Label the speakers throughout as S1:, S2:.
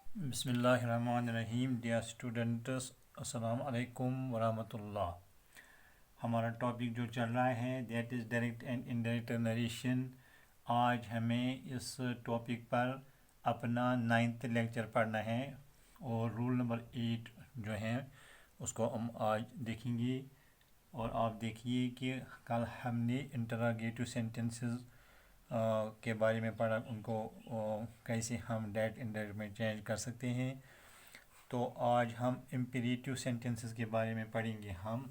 S1: बिस्मिल्लाहिर्रहमानिर्रहीम। Dear students, अस्सलाम वालेकुम वरहमतुल्लाह। हमारा टॉपिक जो चल रहा है that is direct and indirect narration. आज हमें इस टॉपिक पर अपना 9th लेक्चर पढ़ना है और रूल नंबर 8 जो है उसको हम आज देखेंगे। और आप देखिए कि कल हमने इंटरोगेटिव सेंटेंसेस के बारे में पढ़ा, उनको कैसे हम डायरेक्ट इनडायरेक्ट में चेंज कर सकते हैं। तो आज हम इम्पेरेटिव सेंटेंसेस के बारे में पढ़ेंगे। हम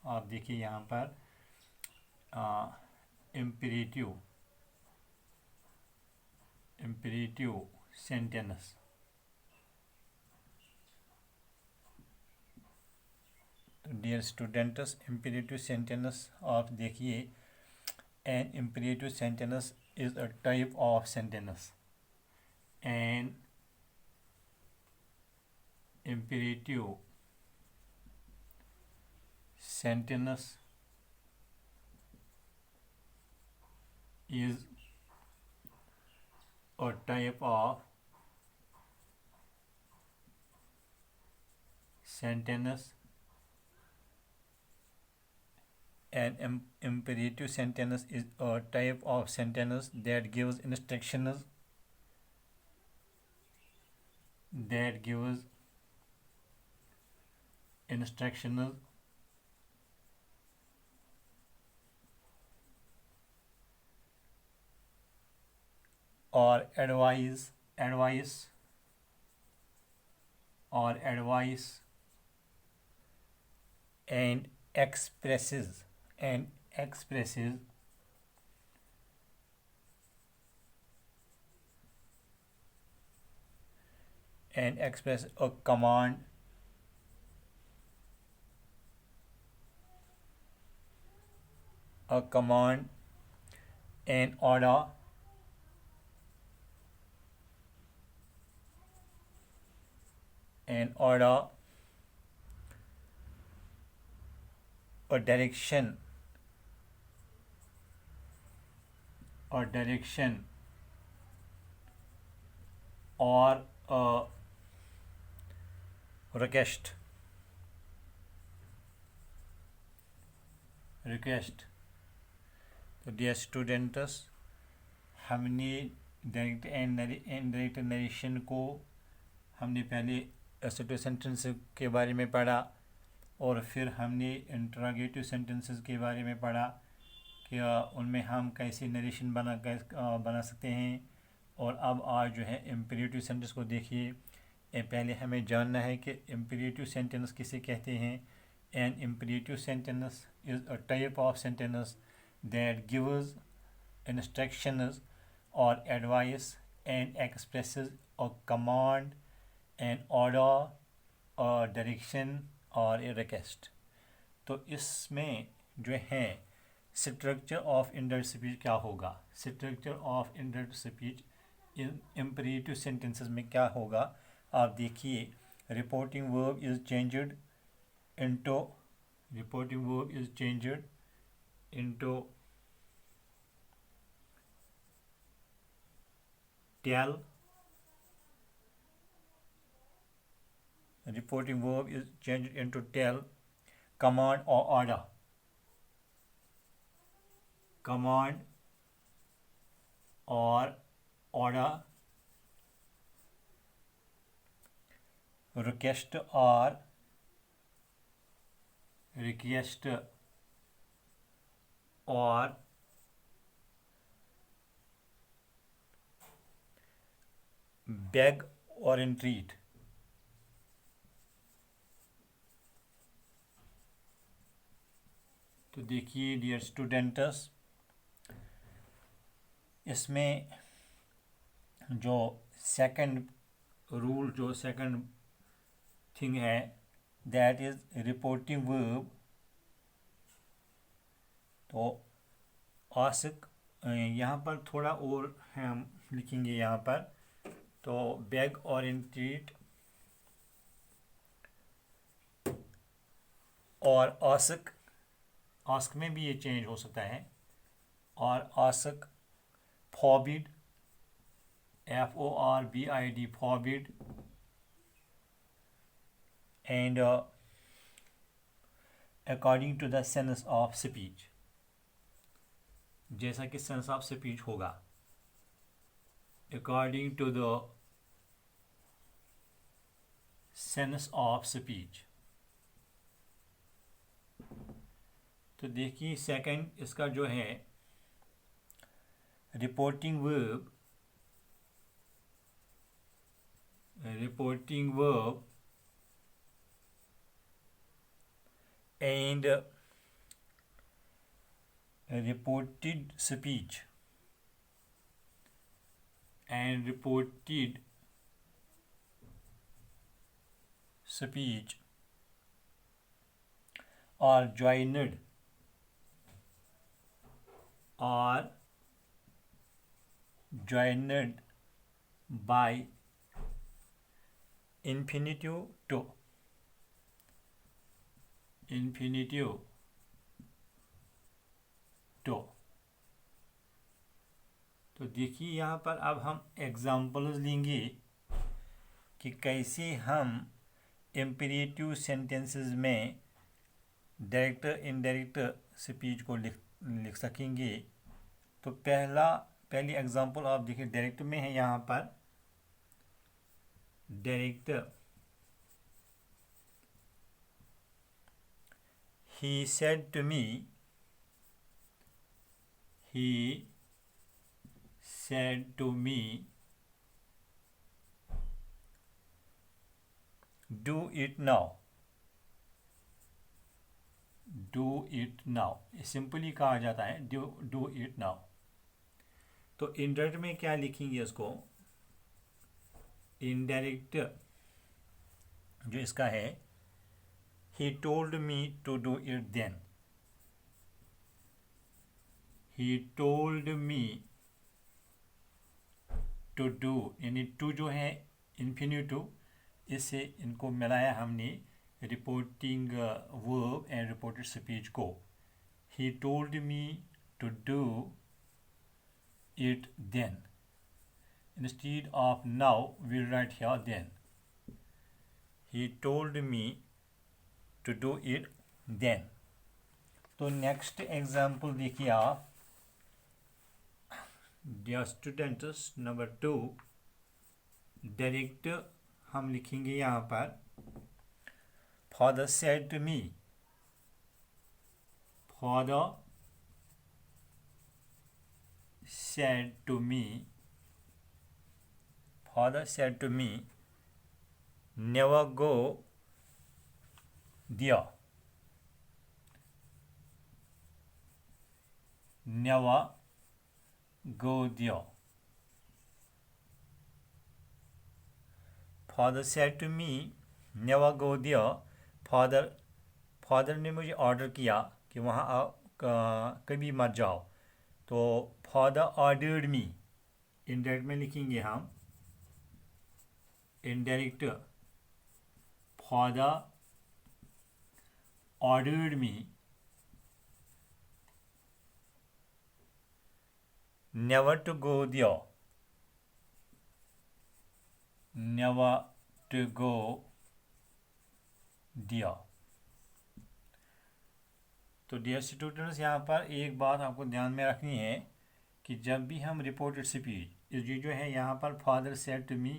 S1: आप देखिए यहाँ पर इम्पेरेटिव इम्पेरेटिव सेंटेंस। तो डियर स्टूडेंट्स, इम्पेरेटिव सेंटेंस आप देखिए, an imperative sentence is a type of sentence. An imperative sentence is a type of sentence. An imperative sentence is a type of sentence that gives instructions or advice and expresses a command, an order, a direction or a request. तो dear students, हमने direct and indirect narration को हमने पहले assertive sentences के बारे में पढ़ा, और फिर हमने इंटरोगेटिव सेंटेंसेस के बारे में पढ़ा कि उनमें हम कैसे नरेशन बना सकते हैं। और अब आज जो है इम्पेरेटिव सेंटेंस को देखिए। पहले हमें जानना है कि इम्पेरेटिव सेंटेंस किसे कहते हैं। An imperative sentence is a type of sentence that gives instructions or advice and expresses a command, an order, a direction or a request। तो इसमें जो है स्ट्रक्चर ऑफ इंडायरेक्ट स्पीच क्या होगा। Structure of indirect speech in imperative sentences में क्या होगा, आप देखिए। Reporting verb is changed into tell। Reporting verb is changed into tell, command or order, request or beg or entreat। तो देखिए dear students, इसमें जो सेकंड थिंग है दैट इज रिपोर्टिंग वर्ब। तो आस्क यहाँ पर थोड़ा और हम लिखेंगे यहाँ पर। तो बेग और एंट्रीट और आस्क में भी ये चेंज हो सकता है। और ask, forbid, FORBID, forbid, and according to the sense of speech, जैसा कि sense of speech होगा, according to the sense of speech। तो देखिए सेकंड इसका जो है reporting verb, and reported speech are joined by infinitive to। तो देखिए यहाँ पर अब हम एग्जाम्पल्स लेंगे कि कैसे हम इम्पेरेटिव सेंटेंसेस में डायरेक्ट इनडायरेक्ट स्पीच को लिख सकेंगे। तो पहली एग्जांपल आप देखिए डायरेक्ट में है, यहाँ पर direct he said to me do it now, simply कहा जाता है डू इट नाउ। तो इनडायरेक्ट में क्या लिखेंगे इसको, इनडायरेक्ट जो इसका है he told me to do it then, यानी टू जो है इन्फिनिटिव, इससे इनको मिलाया हमने reporting verb and reported speech को। he told me to do it then, instead of now we write here then। he told me to do it then। तो next example देखिए आप, डियर स्टूडेंट्स, नंबर 2 डायरेक्ट हम लिखेंगे यहाँ पर father said to me, never go there, father said to me never go there. Father ने मुझे order किया कि वहाँ कभी मत जाओ। तो फादर ऑर्डर्ड मी, इनडायरेक्ट में लिखेंगे हम indirect father ordered me never to go there, तो डियर स्टूडेंट्स, यहाँ पर एक बात आपको ध्यान में रखनी है कि जब भी हम रिपोर्टेड स्पीच, ये जो है यहाँ पर फादर सेड टू मी,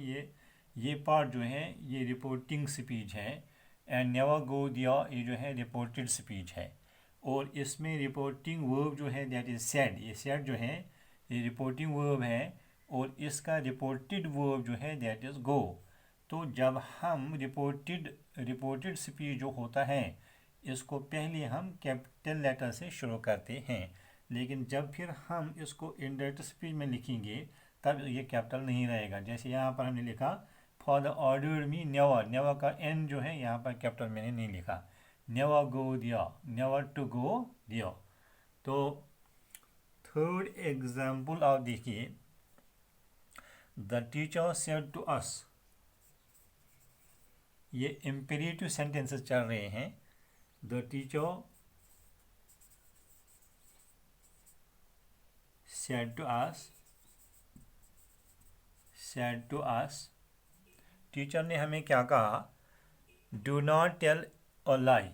S1: ये पार्ट जो है ये रिपोर्टिंग स्पीच है, एंड नेवर गो दियर ये जो है रिपोर्टेड स्पीच है। और इसमें रिपोर्टिंग वर्ब जो है दैट इज सेड, ये सेड जो है ये रिपोर्टिंग वर्ब है, और इसका रिपोर्टेड वर्ब जो है दैट इज गो। तो जब हम रिपोर्टेड स्पीच जो होता है इसको पहले हम कैपिटल लेटर से शुरू करते हैं, लेकिन जब फिर हम इसको इनडायरेक्ट स्पीच में लिखेंगे तब ये कैपिटल नहीं रहेगा। जैसे यहाँ पर हमने लिखा फादर ऑर्डर्ड मी नेवर का एन जो है यहाँ पर कैपिटल मैंने नहीं लिखा, never go there, never to go there. तो थर्ड एग्जाम्पल आप देखिए, the teacher said to us, ये इम्पेरेटिव सेंटेंसेस चल रहे हैं। The teacher said to us, teacher ने हमें क्या कहा, do not tell a lie,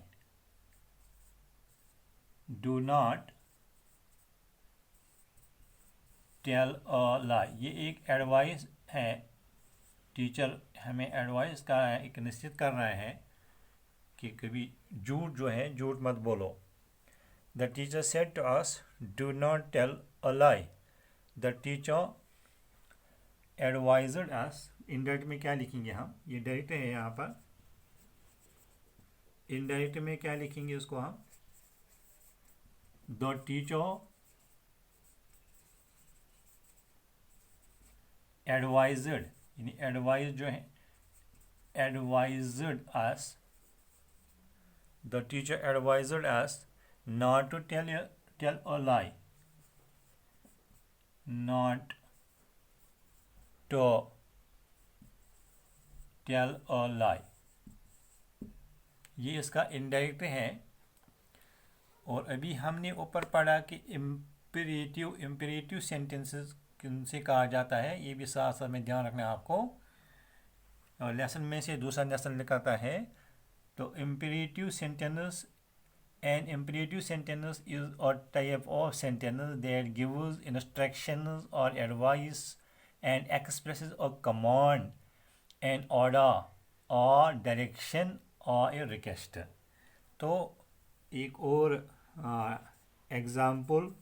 S1: do not tell a lie, ये एक एडवाइस है। टीचर हमें एडवाइस कर रहा है, एक निश्चित कर रहा है कि कभी झूठ जो है झूठ मत बोलो। The teacher said to us do not tell a lie, the teacher advised us. Indirect में क्या लिखेंगे हम, ये डायरेक्ट है यहाँ पर, इनडायरेक्ट में क्या लिखेंगे उसको हम, द टीचर एडवाइज्ड, यानी एडवाइज जो है advised us, the teacher advised us not to tell a lie, not to tell a lie, ये इसका इनडायरेक्ट है। और अभी हमने ऊपर पढ़ा कि इम्पेरेटिव सेंटेंसेस किनसे कहा जाता है, ये भी साथ साथ में ध्यान रखना है आपको। और लेसन में से दूसरा लेसन लिखाता है। तो imperative sentence, an imperative sentence is a type of sentence that gives instructions or advice and expresses a command, an order or direction or a request। तो एक और एग्जाम्पल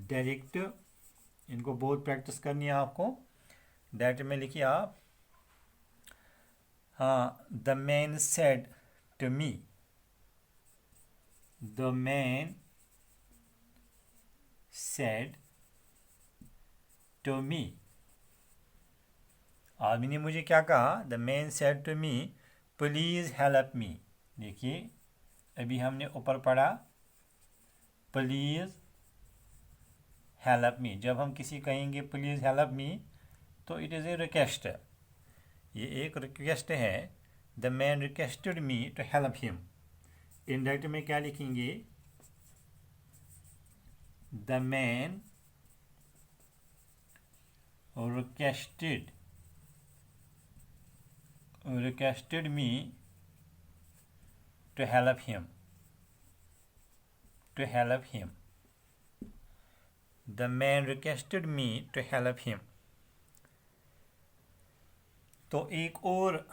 S1: डायरेक्ट, इनको बहुत प्रैक्टिस करनी है आपको। डायरेक्ट में लिखिए आप, हाँ, the man said to me, the man said to me, आदमी ने मुझे क्या कहा, the man said to me please help me. देखिए अभी हमने ऊपर पढ़ा प्लीज़ हेल्प मी, जब हम किसी कहेंगे प्लीज़ हेल्प मी तो इट इज़ ए रिक्वेस्ट, ये एक रिक्वेस्ट है। The man requested me to help him. Indirect में क्या लिखेंगे, the man requested me to help him, the man requested me to help him। तो एक और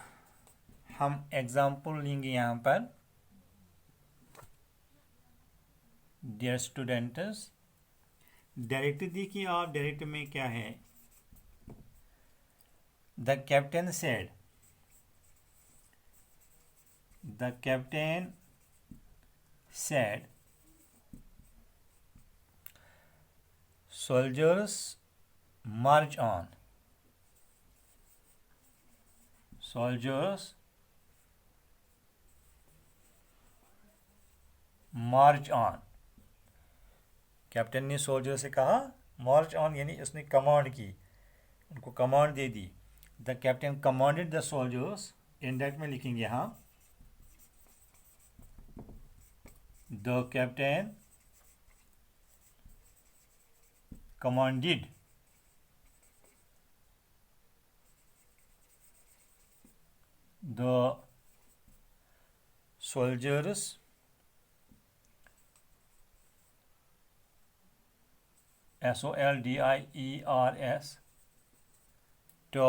S1: हम एग्जाम्पल लेंगे यहाँ पर। डियर स्टूडेंट्स, डायरेक्ट देखिए आप, डायरेक्ट में क्या है, the captain said, the captain said soldiers march on, soldiers march on. Captain ने सोल्जर से कहा मार्च ऑन, यानी उसने कमांड की, उनको command they the. The captain commanded the soldiers, indirect में लिखेंगे हम, the captain commanded the soldiers SOLDIERS to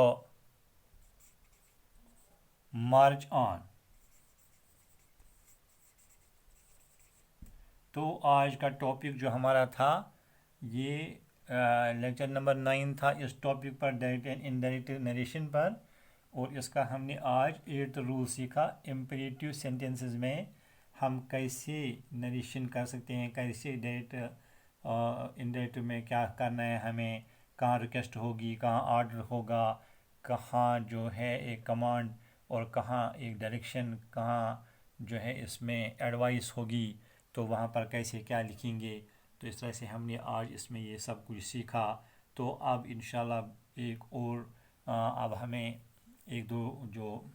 S1: march on। तो आज का टॉपिक जो हमारा था ये लेक्चर नंबर 9 था, इस टॉपिक पर डायरेक्ट एंड इनडायरेक्ट नरेशन पर। और इसका हमने आज 8th रूल सीखा, इम्पेरेटिव सेंटेंसेस में हम कैसे नरेशन कर सकते हैं, कैसे डायरेक्ट इनडायरेक्ट में क्या करना है हमें, कहाँ रिक्वेस्ट होगी, कहाँ ऑर्डर होगा, कहाँ जो है एक कमांड और कहाँ एक डायरेक्शन, कहाँ जो है इसमें एडवाइस होगी, तो वहाँ पर कैसे क्या लिखेंगे। तो इस तरह से हमने आज इसमें ये सब कुछ सीखा। तो अब इंशाल्लाह एक और अब हमें एक दो जो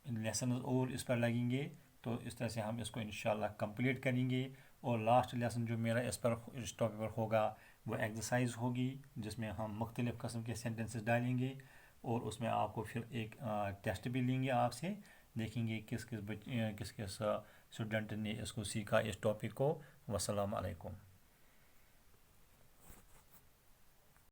S1: लेसन और इस पर लगेंगे, तो इस तरह से हम इसको इंशाल्लाह कंप्लीट करेंगे। और लास्ट लेसन जो मेरा इस टॉपिक पर होगा वो एक्सरसाइज होगी, जिसमें हम मुख्तलिफ़ किस्म के सेंटेंसेस डालेंगे और उसमें आपको फिर एक टेस्ट भी लेंगे आपसे देखेंगे किस किस स्टूडेंट ने इसको सीखा, इस टॉपिक को। वस्सलाम अलैकुम।